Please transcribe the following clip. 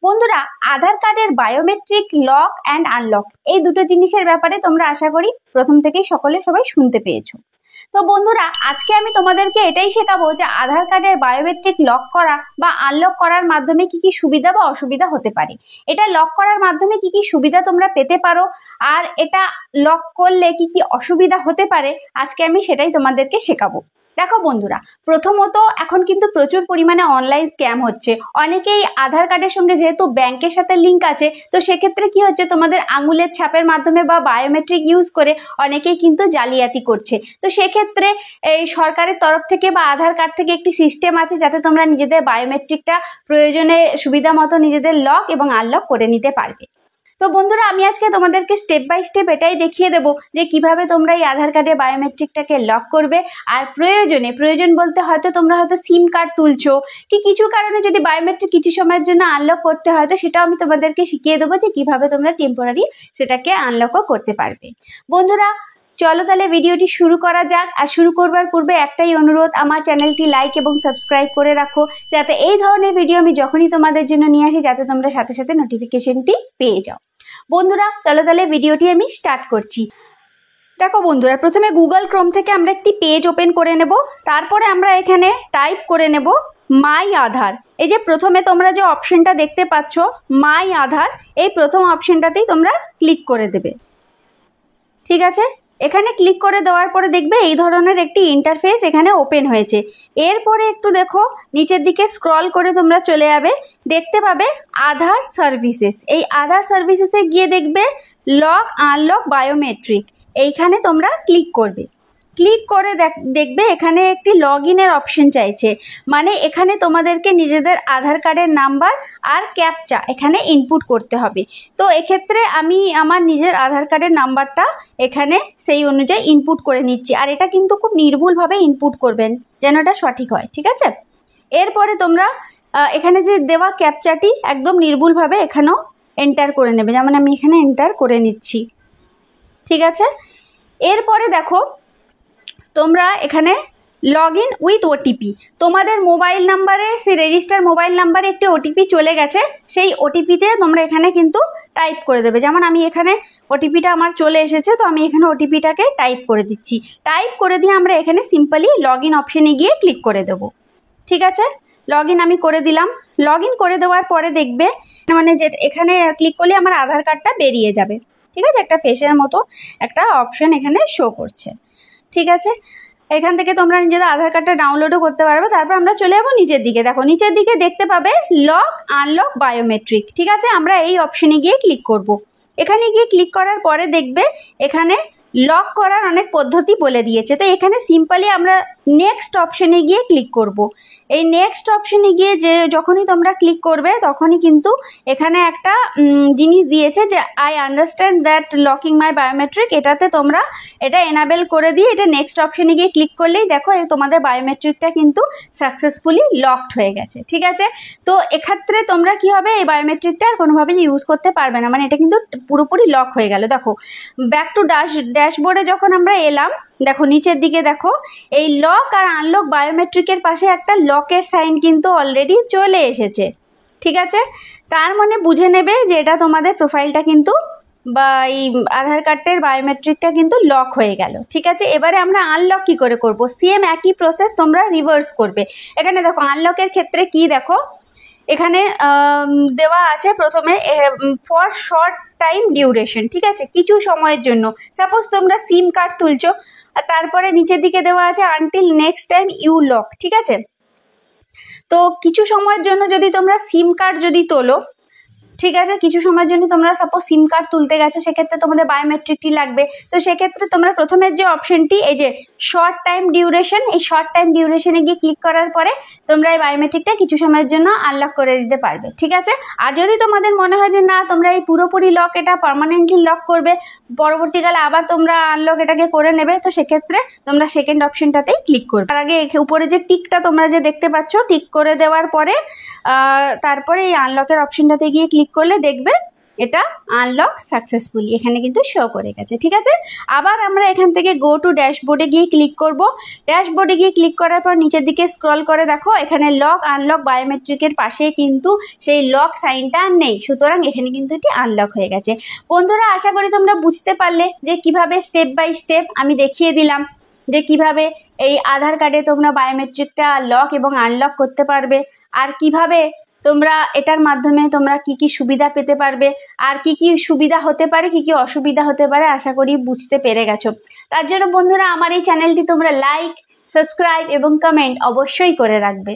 বন্ধুরা, আধার কার্ডের biometric lock and unlock এই দুটো জিনিসের ব্যাপারে তোমরা আশা করি প্রথম থেকেই সবাই শুনতে পেয়েছো। তো বন্ধুরা, আজকে আমি তোমাদেরকে এটাই শেখাবো যে আধার কার্ডের বায়োমেট্রিক লক করা বা আনলক করার মাধ্যমে কি কি সুবিধা বা অসুবিধা হতে পারে। এটা লক করার মাধ্যমে কি কি সুবিধা তোমরা পেতে পারো, আর এটা লক করলে কি কি অসুবিধা হতে পারে, আজকে আমি সেটাই তোমাদেরকে শেখাবো। দেখো বন্ধুরা, প্রথমত এখন কিন্তু প্রচুর পরিমাণে অনলাইন স্ক্যাম হচ্ছে। অনেকেই আধার কার্ডের সঙ্গে যেহেতু ব্যাংকের সাথে লিঙ্ক আছে, তো সেক্ষেত্রে কি হচ্ছে, তোমাদের আঙুলের ছাপের মাধ্যমে বা বায়োমেট্রিক ইউজ করে অনেকেই কিন্তু জালিয়াতি করছে। তো সেক্ষেত্রে এই সরকারের তরফ থেকে বা আধার কার্ড থেকে একটি সিস্টেম আছে যাতে তোমরা নিজেদের বায়োমেট্রিকটা প্রয়োজনে সুবিধা মতো নিজেদের লক এবং আনলক করে নিতে পারবে। তো বন্ধুরা, আমি আজকে তোমাদেরকে স্টেপ বাই স্টেপ এটাই দেখিয়ে দেবো যে কিভাবে তোমরা এই আধার কার্ডে বায়োমেট্রিকটাকে লক করবে। আর প্রয়োজন বলতে হয়তো তোমরা সিম কার্ড তুলছো, কি কিছু কারণে যদি বায়োমেট্রিক কিছু সময়ের জন্য আনলক করতে হয়, তো সেটাও আমি তোমাদেরকে শিখিয়ে দেবো যে কিভাবে তোমরা টেম্পোরারি সেটাকে আনলকও করতে পারবে। বন্ধুরা চলো তাহলে ভিডিওটি শুরু করা যাক। আর শুরু করবার পূর্বে একটাই অনুরোধ, আমার চ্যানেলটি লাইক এবং সাবস্ক্রাইব করে রাখো, যাতে এই ধরনের ভিডিও আমি যখনই তোমাদের জন্য নিয়ে আসি যাতে তোমরা সাথে সাথে নোটিফিকেশনটি পেয়ে যাও। বন্ধুরা চলো তাহলে ভিডিওটি আমি স্টার্ট করছি। দেখো বন্ধুরা, প্রথমে গুগল ক্রোম থেকে আমরা একটি পেজ ওপেন করে নেব। তারপরে আমরা এখানে টাইপ করে নেব মাই আধার। এই যে প্রথমে তোমরা যে অপশনটা দেখতে পাচ্ছ মাই আধার, এই প্রথম অপশনটাতেই তোমরা ক্লিক করে দেবে। ঠিক আছে, এখানে ক্লিক করে দেওয়ার পরে দেখবে এই ধরনের একটি ইন্টারফেস এখানে ওপেন হয়েছে। এরপরে একটু দেখো নিচের দিকে স্ক্রল করে তোমরা চলে যাবে, দেখতে পাবে আধার সার্ভিসেস। এই আধার সার্ভিসেসে গিয়ে দেখবে লক আনলক বায়োমেট্রিক, এইখানে তোমরা ক্লিক করবে। ক্লিক করে দেখবে এখানে একটি লগ ইনের অপশন চাইছে, মানে এখানে তোমাদেরকে নিজেদের আধার কার্ডের নাম্বার আর ক্যাপচা এখানে ইনপুট করতে হবে। তো এক্ষেত্রে আমি আমার নিজের আধার কার্ডের নাম্বারটা এখানে সেই অনুযায়ী ইনপুট করে নিচ্ছি। আর এটা কিন্তু খুব নির্ভুলভাবে ইনপুট করবেন যেন এটা সঠিক হয়। ঠিক আছে, এরপরে তোমরা এখানে যে দেওয়া ক্যাপচাটি একদম নির্ভুলভাবে এখানেও এন্টার করে নেবে, যেমন আমি এখানে এন্টার করে নিচ্ছি। ঠিক আছে, এরপরে দেখো তোমরা এখানে লগ ইন উইথ ওটিপি, তোমাদের মোবাইল নাম্বারে, সেই রেজিস্টার মোবাইল নাম্বারে একটি ওটিপি চলে গেছে, সেই ওটিপিতে তোমরা এখানে কিন্তু টাইপ করে দেবে। যেমন আমি এখানে ওটিপিটা আমার চলে এসেছে, তো আমি এখানে ওটিপিটাকে টাইপ করে দিচ্ছি। টাইপ করে দিয়ে আমরা এখানে সিম্পলি লগ ইন অপশনে গিয়ে ক্লিক করে দেবো। ঠিক আছে, লগ ইন আমি করে দিলাম। লগ ইন করে দেওয়ার পরে দেখবে মানে যে এখানে ক্লিক করলে আমার আধার কার্ডটা বেরিয়ে যাবে। ঠিক আছে, একটা ফেসের মতো একটা অপশন এখানে শো করছে। ঠিক আছে, এখান থেকে তোমরা নিজেদের আধার কার্ডটা ডাউনলোডও করতে পারবে। তারপর আমরা চলে যাবো নিচের দিকে। দেখো নিচের দিকে দেখতে পাবে লক আনলক বায়োমেট্রিক। ঠিক আছে, আমরা এই অপশনে গিয়ে ক্লিক করব। এখানে গিয়ে ক্লিক করার পরে দেখবে এখানে লক করার অনেক পদ্ধতি বলে দিয়েছে। তো এখানে সিম্পলি আমরা নেক্সট অপশনে গিয়ে ক্লিক করব। এই নেক্সট অপশনে গিয়ে যে যখনই তোমরা ক্লিক করবে তখনই কিন্তু এখানে একটা জিনিস দিয়েছে যে I understand that locking my biometric, এটাতে তোমরা এটা এনাবেল করে দিয়ে এটা নেক্সট অপশনে গিয়ে ক্লিক করলেই দেখো তোমাদের বায়োমেট্রিকটা কিন্তু সাকসেসফুলি লকড হয়ে গেছে। ঠিক আছে, তো এক্ষেত্রে তোমরা কি হবে, এই বায়োমেট্রিকটা আর কোনোভাবেই ইউজ করতে পারবে না, মানে এটা কিন্তু পুরোপুরি লক হয়ে গেল। দেখো ব্যাক টু ড্যাশবোর্ডে যখন আমরা এলাম, দেখো নিচের দিকে দেখো এই লক আর আনলক বায়োমেট্রিকের পাশে একটা লকের সাইন কিন্তু অলরেডি চলে এসেছে। ঠিক আছে, তার মানে বুঝে নেবে যে এটা তোমাদের প্রোফাইলটা কিন্তু বা এই আধার কার্ডের বায়োমেট্রিকটা কিন্তু লক হয়ে গেল। ঠিক আছে, এবারে আমরা আনলক কি করে করব, সেম একই প্রসেস তোমরা রিভার্স করবে। এখানে দেখো আনলকের ক্ষেত্রে কি দেখো এখানে দেওয়া আছে প্রথমে ফর শর্ট টাইম ডিউরেশন। ঠিক আছে, কিছু সময়ের জন্য, সাপোজ তোমরা সিম কার্ড তুলছো, আর তারপরে নিচের দিকে দেওয়া আছে until next time you luck. ঠিক আছে, তো কিছু সময়ের জন্য যদি তোমরা সিম কার্ড যদি তোলো, ঠিক আছে, কিছু সময়ের জন্য তোমরা সাপোজ সিম কার্ড তুলতে গেছো, সেক্ষেত্রে তোমাদের বায়োমেট্রিকটি লাগবে। তো সেক্ষেত্রে তোমরা প্রথমের যে অপশনটি এই যে শর্ট টাইম ডিউরেশন, এই শর্ট টাইম ডিউরেশনে গিয়ে ক্লিক করার পরে তোমরা এই বায়োমেট্রিকটা কিছু সময়ের জন্য আনলক করে দিতে পারবে। ঠিক আছে, আর যদি তোমাদের মনে হয় যে না তোমরা এই পুরোপুরি লক এটা পার্মানেন্টলি লক করবে, পরবর্তীকালে আবার তোমরা আনলক এটাকে করে নেবে, তো সেক্ষেত্রে তোমরা সেকেন্ড অপশনটাতেই ক্লিক করবে। তার আগে উপরে যে টিকটা তোমরা যে দেখতে পাচ্ছ, টিক করে দেওয়ার পরে তারপরে এই আনলকের অপশনটাতে গিয়ে ক্লিক করলে দেখবে এটা আনলক সাকসেসফুলি এখানে কিন্তু শো করে গেছে। ঠিক আছে, আবার আমরা এখান থেকে গো টু ড্যাশবোর্ডে গিয়ে ক্লিক করব। ড্যাশবোর্ডে গিয়ে ক্লিক করার পর নিচের দিকে স্ক্রল করে দেখো এখানে লক আনলক বায়োমেট্রিকের পাশে কিন্তু সেই লক সাইনটা নেই, সুতরাং এখানে কিন্তু এটি আনলক হয়ে গেছে। বন্ধুরা আশা করি তোমরা বুঝতে পারলে যে কিভাবে স্টেপ বাই স্টেপ আমি দেখিয়ে দিলাম যে কিভাবে এই আধার কার্ডে তোমরা বায়োমেট্রিকটা লক এবং আনলক করতে পারবে, আর কিভাবে তোমরা এটার মাধ্যমে তোমরা কি কি সুবিধা পেতে পারবে, আর কি কি সুবিধা হতে পারে কি কি অসুবিধা হতে পারে আশা করি বুঝতে পেরে গেছো। তার জন্য বন্ধুরা আমার এই চ্যানেলটি তোমরা লাইক, সাবস্ক্রাইব এবং কমেন্ট অবশ্যই করে রাখবে।